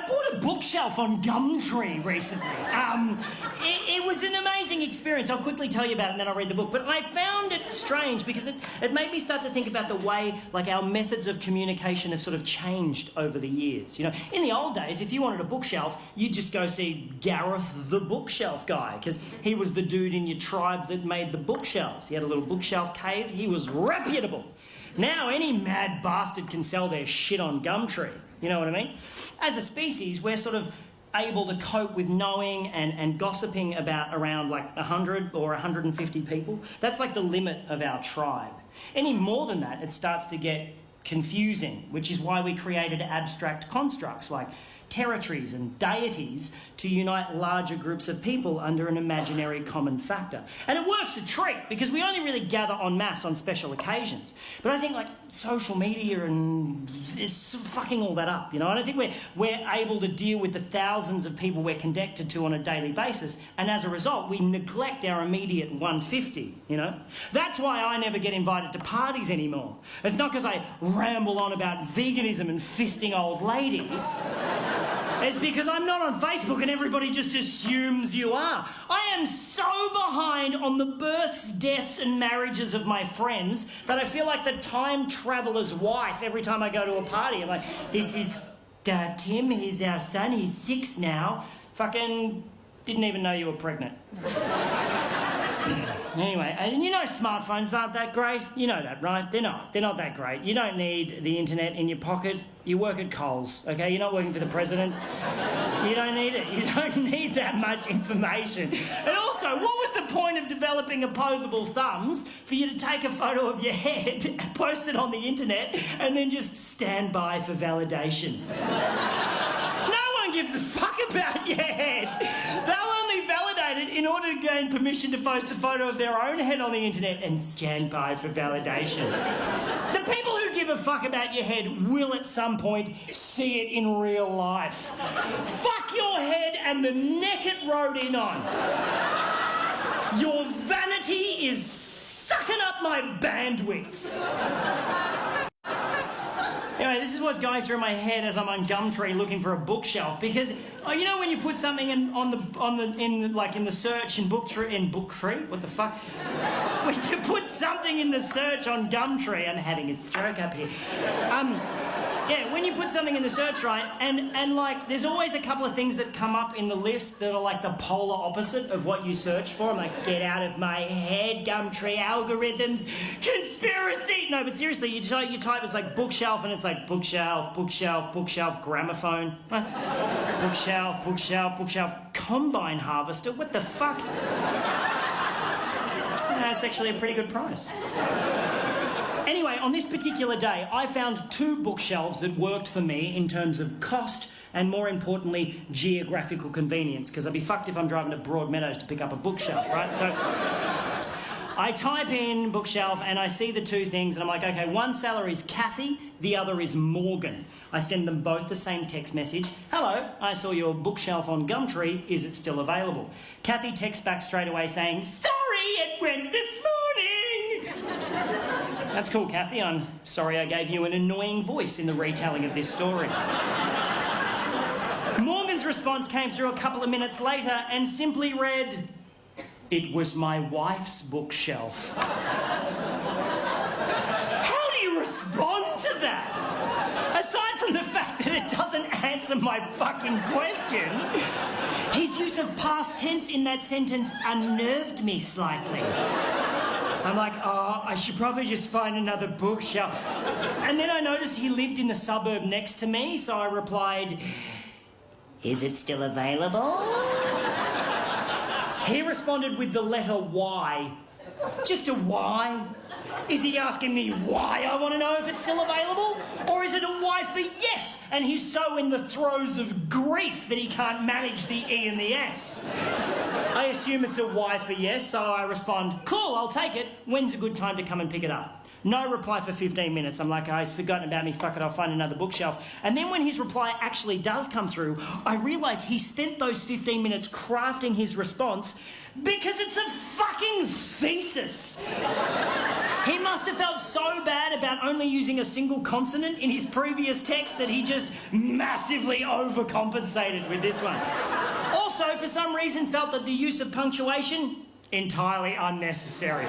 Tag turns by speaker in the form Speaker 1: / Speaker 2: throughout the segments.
Speaker 1: bought a bookshelf on Gumtree recently. It was an amazing experience. I'll quickly tell you about it and then I'll read the book. But I found it strange because it made me start to think about the way, like, our methods of communication have sort of changed over the years. You know, in the old days, if you wanted a bookshelf, you'd just go see Gareth the bookshelf guy because he was the dude in your tribe that made the bookshelves. He had a little bookshelf cave. He was reputable. Now any mad bastard can sell their shit on Gumtree. You know what I mean? As a species, we're sort of able to cope with knowing and gossiping about around like 100 or 150 people. That's like the limit of our tribe. Any more than that, it starts to get confusing, which is why we created abstract constructs like territories and deities to unite larger groups of people under an imaginary common factor. And it works a treat because we only really gather en masse on special occasions. But I think like social media and it's fucking all that up, you know. I don't think we're able to deal with the thousands of people we're connected to on a daily basis, and as a result we neglect our immediate 150, you know. That's why I never get invited to parties anymore. It's not because I ramble on about veganism and fisting old ladies. It's because I'm not on Facebook and everybody just assumes you are. I am so behind on the births, deaths and marriages of my friends that I feel like the time traveller's wife every time I go to a party. I'm like, this is Tim, he's our son, he's 6 now. Fucking didn't even know you were pregnant. Anyway, and you know smartphones aren't that great. You know that, right? They're not that great. You don't need the internet in your pocket. You work at Coles, okay? You're not working for the president. You don't need it. You don't need that much information. And also, what was the point of developing opposable thumbs for you to take a photo of your head, post it on the internet, and then just stand by for validation? No one gives a fuck about your head. They'll only validate it in order to gain permission to post a photo of their own head on the internet and stand by for validation. The people who give a fuck about your head will at some point see it in real life. Fuck your head and the neck it rode in on. Your vanity is sucking up my bandwidth. Anyway, this is what's going through my head as I'm on Gumtree looking for a bookshelf because, oh, you know when you put something in the search in Booktree, what the fuck? When you put something in the search on Gumtree, I'm having a stroke up here. Yeah, when you put something in the search, right, and like, there's always a couple of things that come up in the list that are like the polar opposite of what you search for. I'm like, get out of my head, Gumtree algorithms, conspiracy. No, but seriously, you type, it's like bookshelf, and it's like bookshelf, bookshelf, bookshelf, gramophone, bookshelf, bookshelf, bookshelf, combine harvester. What the fuck? That's actually a pretty good price. Anyway, on this particular day, I found 2 bookshelves that worked for me in terms of cost and, more importantly, geographical convenience, because I'd be fucked if I'm driving to Broadmeadows to pick up a bookshelf, right? So I type in bookshelf and I see the 2 things and I'm like, okay, one seller is Kathy, the other is Morgan. I send them both the same text message. Hello, I saw your bookshelf on Gumtree. Is it still available? Kathy texts back straight away saying, sorry, it went this morning. That's cool, Kathy. I'm sorry I gave you an annoying voice in the retelling of this story. Morgan's response came through a couple of minutes later and simply read, it was my wife's bookshelf. How do you respond to that? Aside from the fact that it doesn't answer my fucking question, his use of past tense in that sentence unnerved me slightly. I'm like, oh, I should probably just find another bookshelf. And then I noticed he lived in the suburb next to me, so I replied, is it still available? He responded with the letter Y. Just a Y? Is he asking me why I want to know if it's still available? Or is it a Y for yes, and he's so in the throes of grief that he can't manage the E and the S? I assume it's a Y for yes, so I respond, cool, I'll take it. When's a good time to come and pick it up? No reply for 15 minutes. I'm like, oh, he's forgotten about me, fuck it, I'll find another bookshelf. And then when his reply actually does come through, I realise he spent those 15 minutes crafting his response because it's a fucking thesis. He must have felt so bad about only using a single consonant in his previous text that he just massively overcompensated with this one. Also, for some reason, felt that the use of punctuation entirely unnecessary.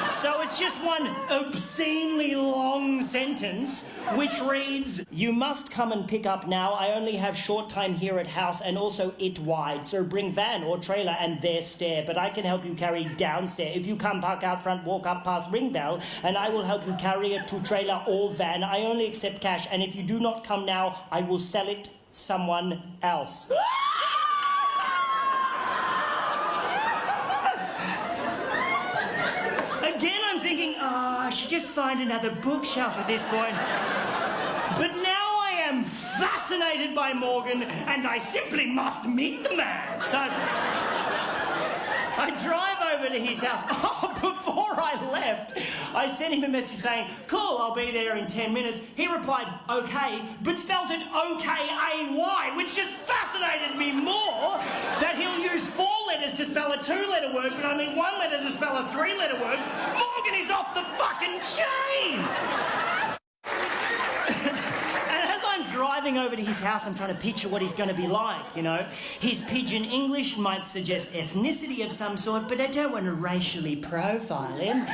Speaker 1: So it's just one obscenely long sentence which reads, "You must come and pick up now. I only have short time here at house and also it wide. So bring van or trailer and there stair. But I can help you carry downstairs. If you come park out front, walk up past ring bell and I will help you carry it to trailer or van. I only accept cash and if you do not come now, I will sell it someone else." I should just find another bookshelf at this point. But now I am fascinated by Morgan and I simply must meet the man. So I drive over to his house. Oh, before I left, I sent him a message saying, "Cool, I'll be there in 10 minutes. He replied, "Okay," but spelt it O-K-A-Y, which just fascinated me more that he'll use 4 letters to spell a 2-letter word, but only 1 letter to spell a 3-letter word. Morgan is off the fucking chain! Driving over to his house, I'm trying to picture what he's going to be like, you know. His pidgin English might suggest ethnicity of some sort, but I don't want to racially profile him.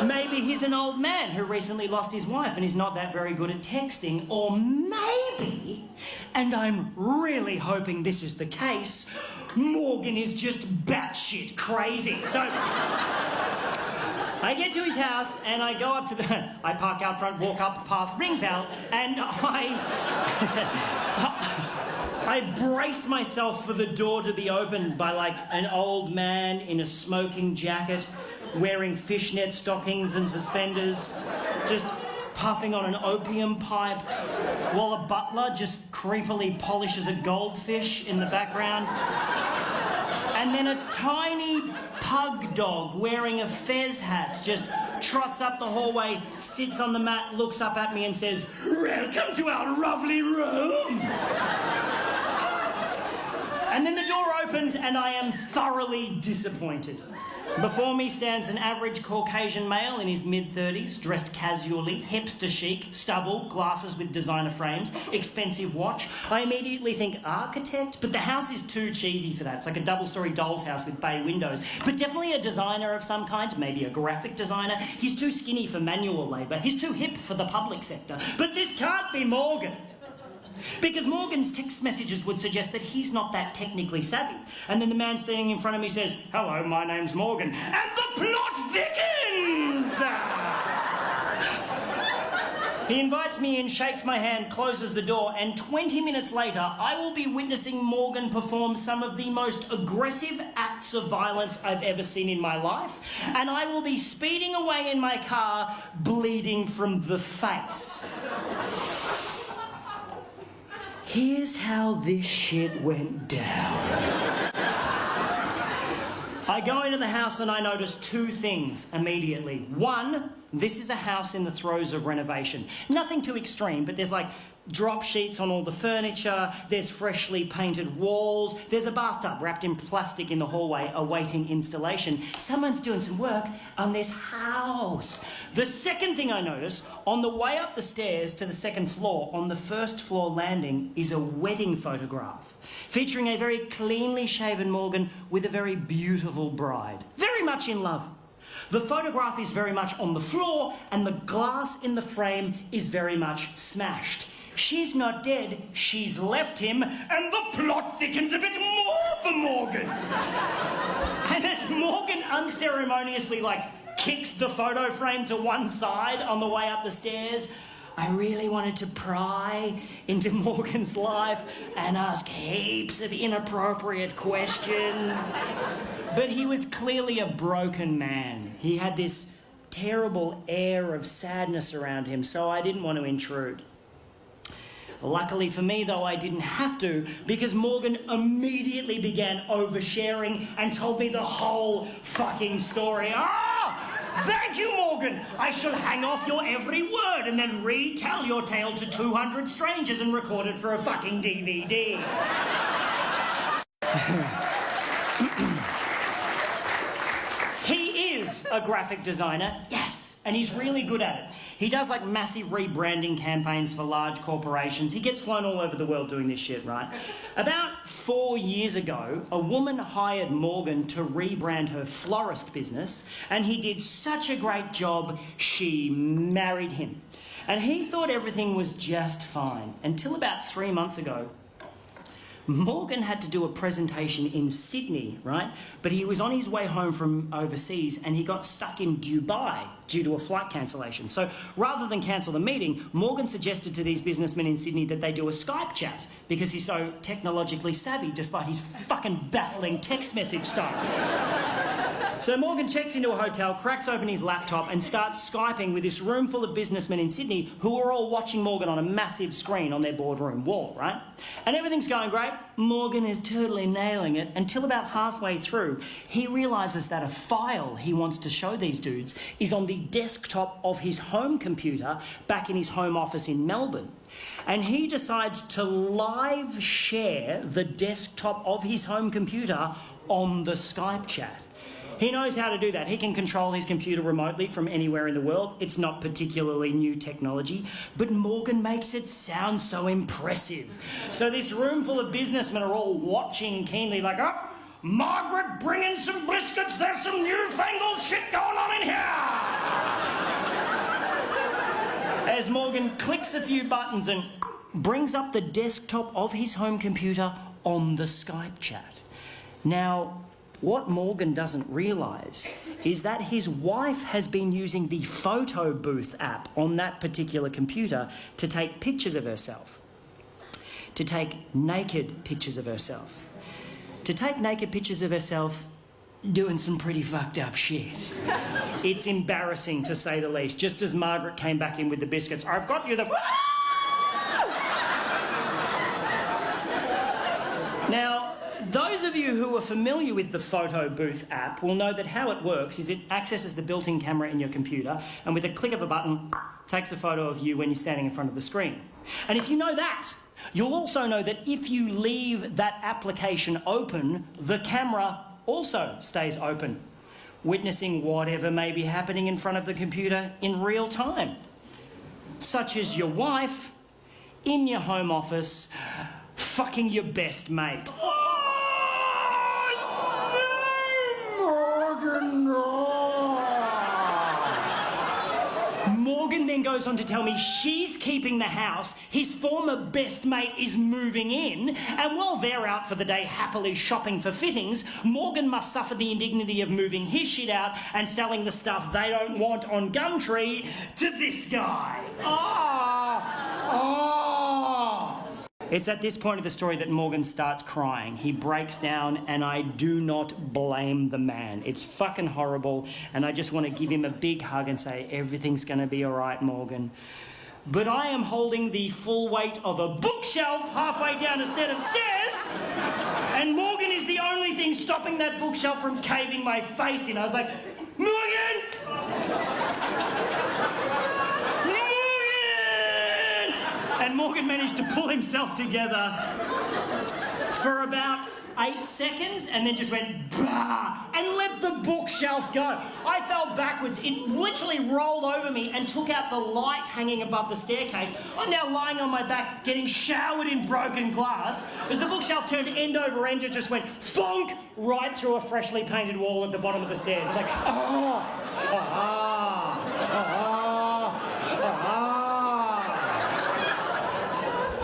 Speaker 1: Maybe he's an old man who recently lost his wife and is not that very good at texting. Or maybe, and I'm really hoping this is the case, Morgan is just batshit crazy. So I get to his house and I go up to I park out front, walk up past ring bell, and I brace myself for the door to be opened by like an old man in a smoking jacket, wearing fishnet stockings and suspenders, just puffing on an opium pipe, while a butler just creepily polishes a goldfish in the background. And then a tiny pug dog wearing a fez hat just trots up the hallway, sits on the mat, looks up at me and says, "Welcome to our lovely room." And then the door opens and I am thoroughly disappointed. Before me stands an average Caucasian male in his mid-30s, dressed casually, hipster chic, stubble, glasses with designer frames, expensive watch. I immediately think architect, but the house is too cheesy for that. It's like a double-storey doll's house with bay windows. But definitely a designer of some kind, maybe a graphic designer. He's too skinny for manual labour. He's too hip for the public sector. But this can't be Morgan. Because Morgan's text messages would suggest that he's not that technically savvy. And then the man standing in front of me says, "Hello, my name's Morgan." And the plot thickens! He invites me in, shakes my hand, closes the door, and 20 minutes later, I will be witnessing Morgan perform some of the most aggressive acts of violence I've ever seen in my life. And I will be speeding away in my car, bleeding from the face. Here's how this shit went down. I go into the house and I notice 2 things immediately. One, this is a house in the throes of renovation. Nothing too extreme, but there's like drop sheets on all the furniture, there's freshly painted walls, there's a bathtub wrapped in plastic in the hallway awaiting installation. Someone's doing some work on this house. The second thing I notice, on the way up the stairs to the 2nd floor, on the 1st floor landing, is a wedding photograph featuring a very cleanly shaven Morgan with a very beautiful bride. Very much in love. The photograph is very much on the floor and the glass in the frame is very much smashed. She's not dead, she's left him, and the plot thickens a bit more for Morgan. And as Morgan unceremoniously, kicks the photo frame to one side on the way up the stairs, I really wanted to pry into Morgan's life and ask heaps of inappropriate questions. But he was clearly a broken man. He had this terrible air of sadness around him, so I didn't want to intrude. Luckily for me, though, I didn't have to, because Morgan immediately began oversharing and told me the whole fucking story. Thank you, Morgan. I shall hang off your every word and then retell your tale to 200 strangers and record it for a fucking DVD. He is a graphic designer, yes, and he's really good at it. He does like massive rebranding campaigns for large corporations. He gets flown all over the world doing this shit, right? About 4 years ago, a woman hired Morgan to rebrand her florist business, and he did such a great job, she married him. And he thought everything was just fine, until about 3 months ago, Morgan had to do a presentation in Sydney, right? But he was on his way home from overseas and he got stuck in Dubai due to a flight cancellation. So rather than cancel the meeting, Morgan suggested to these businessmen in Sydney that they do a Skype chat because he's so technologically savvy despite his fucking baffling text message style. So Morgan checks into a hotel, cracks open his laptop and starts Skyping with this room full of businessmen in Sydney who are all watching Morgan on a massive screen on their boardroom wall, right? And everything's going great. Morgan is totally nailing it until about halfway through, he realises that a file he wants to show these dudes is on the desktop of his home computer back in his home office in Melbourne. And he decides to live share the desktop of his home computer on the Skype chat. He knows how to do that. He can control his computer remotely from anywhere in the world. It's not particularly new technology, but Morgan makes it sound so impressive. So this room full of businessmen are all watching keenly like, oh, Margaret, bring in some biscuits. There's some newfangled shit going on in here. As Morgan clicks a few buttons and brings up the desktop of his home computer on the Skype chat. Now, what Morgan doesn't realise is that his wife has been using the photo booth app on that particular computer to take pictures of herself. To take naked pictures of herself. To take naked pictures of herself doing some pretty fucked up shit. It's embarrassing to say the least. Just as Margaret came back in with the biscuits, I've got you the... Now, those of you who are familiar with the photo booth app will know that how it works is it accesses the built-in camera in your computer and with a click of a button takes a photo of you when you're standing in front of the screen. And if you know that, you'll also know that if you leave that application open, the camera also stays open, witnessing whatever may be happening in front of the computer in real time, such as your wife in your home office fucking your best mate. Morgan then goes on to tell me she's keeping the house, his former best mate is moving in, and while they're out for the day happily shopping for fittings, Morgan must suffer the indignity of moving his shit out and selling the stuff they don't want on Gumtree to this guy. It's at this point of the story that Morgan starts crying. He breaks down, and I do not blame the man. It's fucking horrible, and I just want to give him a big hug and say, everything's going to be all right, Morgan. But I am holding the full weight of a bookshelf halfway down a set of stairs, and Morgan is the only thing stopping that bookshelf from caving my face in. I was like, Morgan! And Morgan managed to pull himself together for about 8 seconds and then just went, bah, and let the bookshelf go. I fell backwards. It literally rolled over me and took out the light hanging above the staircase. I'm now lying on my back, getting showered in broken glass. As the bookshelf turned end over end, it just went thonk right through a freshly painted wall at the bottom of the stairs. I'm like,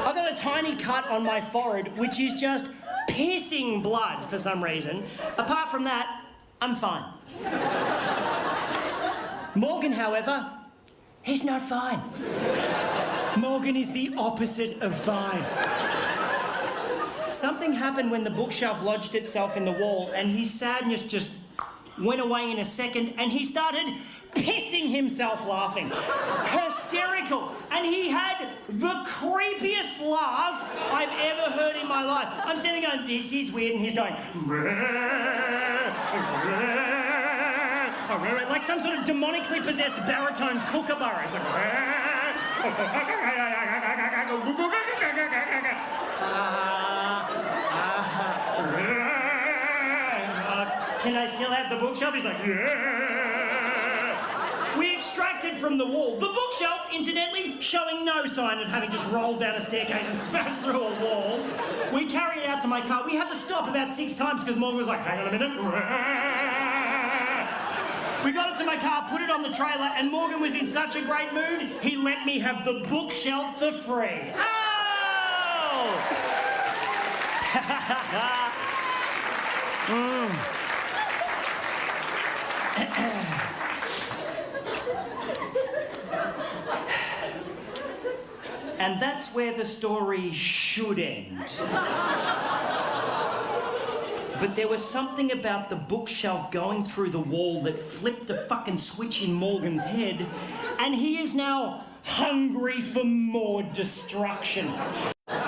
Speaker 1: I've got a tiny cut on my forehead, which is just pissing blood for some reason. Apart from that, I'm fine. Morgan, however, he's not fine. Morgan is the opposite of fine. Something happened when the bookshelf lodged itself in the wall, and his sadness just went away in a second, and he started pissing himself laughing. Hysterical. And he had the creepiest laugh I've ever heard in my life. I'm standing going, this is weird, and he's going, like some sort of demonically possessed baritone kookaburra. It's like... Can I still have the bookshelf? He's like, yeah. We extracted from the wall. The bookshelf, incidentally, showing no sign of having just rolled down a staircase and smashed through a wall. We carried it out to my car. We had to stop about 6 times because Morgan was like, hang on a minute. We got it to my car, put it on the trailer, and Morgan was in such a great mood, he let me have the bookshelf for free. Oh! And that's where the story should end. But there was something about the bookshelf going through the wall that flipped a fucking switch in Morgan's head, and he is now hungry for more destruction.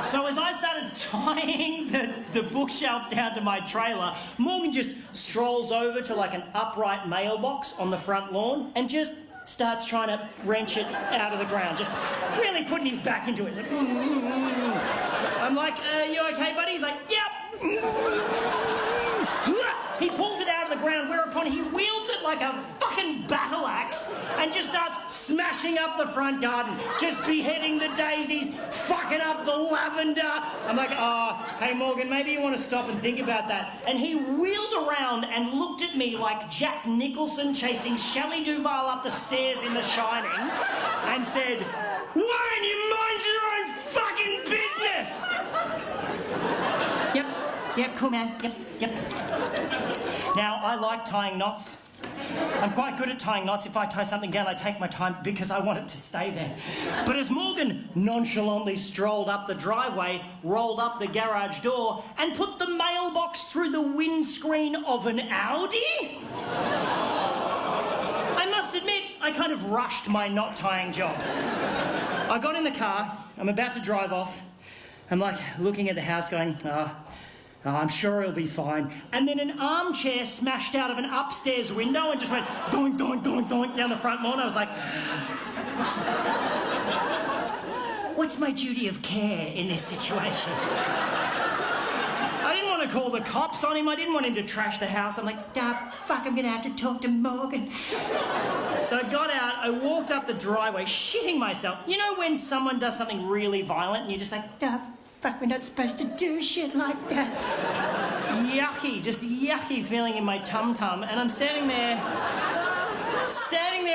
Speaker 1: So as I started tying the bookshelf down to my trailer, Morgan just strolls over to like an upright mailbox on the front lawn and just starts trying to wrench it out of the ground, just really putting his back into it. Like, I'm like, you okay, buddy? He's like, yep. He pulls it out of the ground, whereupon he wields it like a fucking battle axe and just starts smashing up the front garden, just beheading the daisies, fucking up the lavender. I'm like, oh, hey, Morgan, maybe you want to stop and think about that. And he wheeled around and looked at me like Jack Nicholson chasing Shelley Duvall up the stairs in The Shining and said, why don't you mind your own fucking business? Yep, cool, man. Yep. Now, I like tying knots. I'm quite good at tying knots. If I tie something down, I take my time because I want it to stay there. But as Morgan nonchalantly strolled up the driveway, rolled up the garage door, and put the mailbox through the windscreen of an Audi, I must admit, I kind of rushed my knot tying job. I got in the car, I'm about to drive off. I'm like looking at the house going, I'm sure he'll be fine. And then an armchair smashed out of an upstairs window and just went doink, doink, doink, doink down the front lawn. I was like, what's my duty of care in this situation? I didn't want to call the cops on him. I didn't want him to trash the house. I'm like, fuck, I'm going to have to talk to Morgan. So I got out, I walked up the driveway, shitting myself. You know when someone does something really violent and you're just like, fuck, we're not supposed to do shit like that. Yucky, just yucky feeling in my tum-tum. And I'm standing there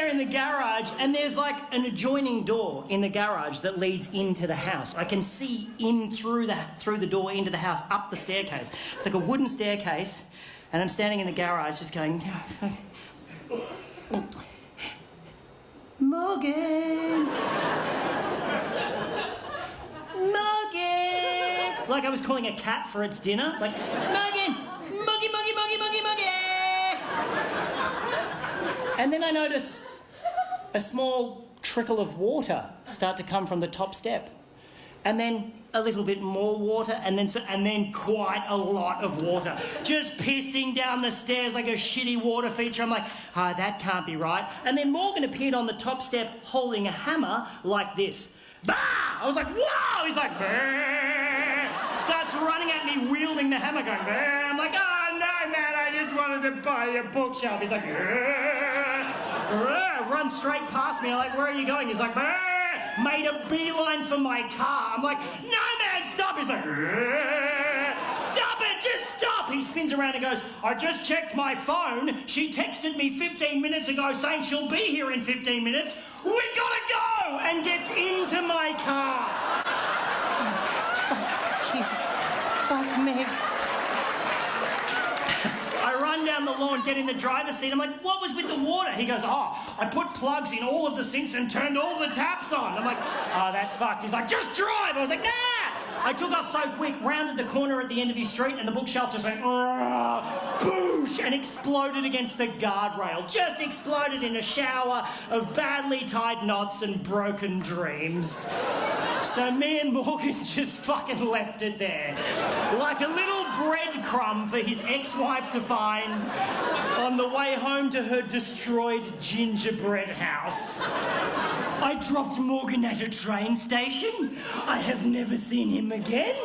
Speaker 1: in the garage, and there's like an adjoining door in the garage that leads into the house. I can see in through the door into the house, up the staircase. It's like a wooden staircase, and I'm standing in the garage just going, Morgan! Like I was calling a cat for its dinner. Like, Morgan! Muggy, muggy, muggy, muggy, muggy! And then I notice a small trickle of water start to come from the top step. And then a little bit more water, and then quite a lot of water. Just pissing down the stairs like a shitty water feature. I'm like, that can't be right. And then Morgan appeared on the top step holding a hammer like this. Bah! I was like, whoa! He's like, bah! Starts running at me, wielding the hammer, going, bah! I'm like, oh no, man, I just wanted to buy a bookshelf. He's like, run straight past me. I'm like, where are you going? He's like, bah! Made a beeline for my car. I'm like, no, man, stop. He's like, stop it, just stop. He spins around and goes, I just checked my phone. She texted me 15 minutes ago saying she'll be here in 15 minutes. We gotta go! And gets into my car. Jesus, fuck me. I run down the lawn, get in the driver's seat. I'm like, what was with the water? He goes, I put plugs in all of the sinks and turned all the taps on. I'm like, that's fucked. He's like, just drive. I was like, nah. I took off so quick, rounded the corner at the end of his street, and the bookshelf just went, boosh, and exploded against the guardrail. Just exploded in a shower of badly tied knots and broken dreams. So me and Morgan just fucking left it there. Like a little breadcrumb for his ex-wife to find on the way home to her destroyed gingerbread house. I dropped Morgan at a train station. I have never seen him again.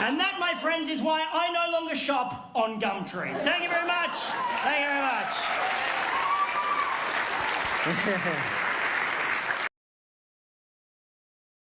Speaker 1: And that, my friends, is why I no longer shop on Gumtree. Thank you very much. Thank you very much.